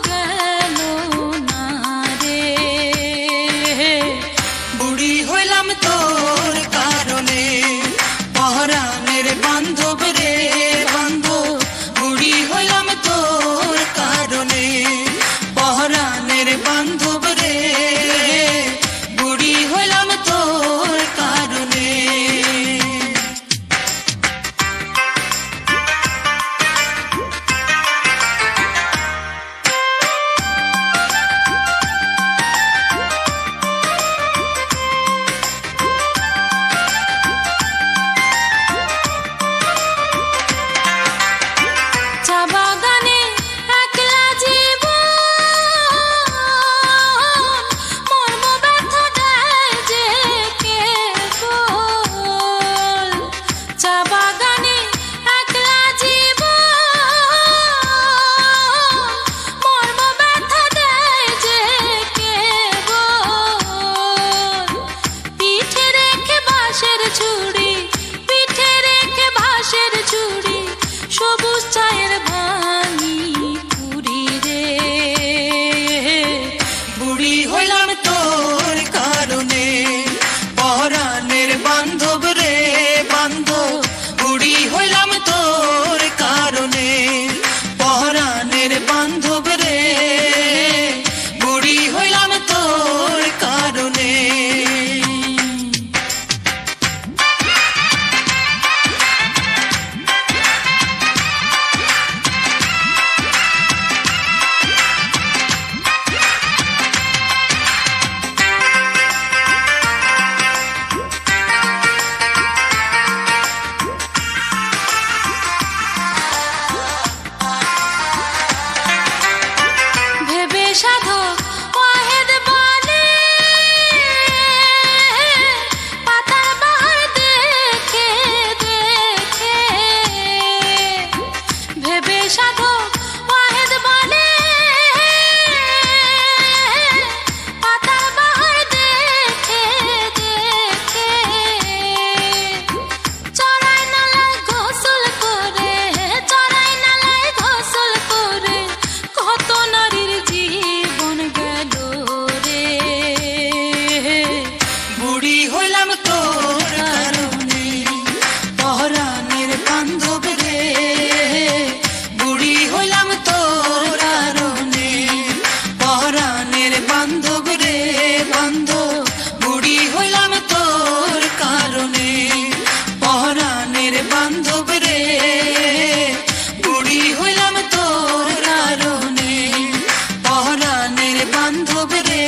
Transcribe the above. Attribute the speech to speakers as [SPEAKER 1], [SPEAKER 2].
[SPEAKER 1] গেল না রে। বুড়ি হইলাম তোর কারণে, পরাণের বান্ধব রে বান্ধব। বুড়ি হইলাম তোর কারণে, পরাণের বান্ধব রে। বুড়ি হইলাম তোর কারণে। চা বাগানে একলা জীবন, মর্ম ব্যথা দেয় যে কেবল। চা বাগানে একলা জীবন, মর্ম ব্যথা দেয় যে কেবল। পিঠে রেখে বাঁশের ঝুড়ি, পিঠে রেখে বাঁশের ঝুড়ি, সবুজ চায়ের ভাঙি পুরি রে। বুড়ি হইলাম তোর কারণে, পরাণের বান্ধব রে বান্ধব। বুড়ি হইলাম তোর কারণে, পরাণের বান্ধব রে। বুড়ি হইলাম তোর কারণে। ভেবে সাধক ওয়াহেদ বলে, পাতার বাহার দেখে দেখে। ভেবে সাধক ওয়াহেদ বলে, পাতার বাহার দেখে দেখে। চড়াই নালায় গোসল করে, চড়াই নালায় গোসল করে, কত নারীর জীবন গেল রে। বুড়ি হইলাম তোর কারণে, পরাণের বান্ধব রে। বুড়ি হইলাম তোর কারণে, পরাণের বান্ধব রে বান্ধব। বুড়ি হইলাম তোর কারণে, পরাণের বান্ধব রে। বুড়ি হইলাম তোর কারণে, পরাণের বান্ধব রে।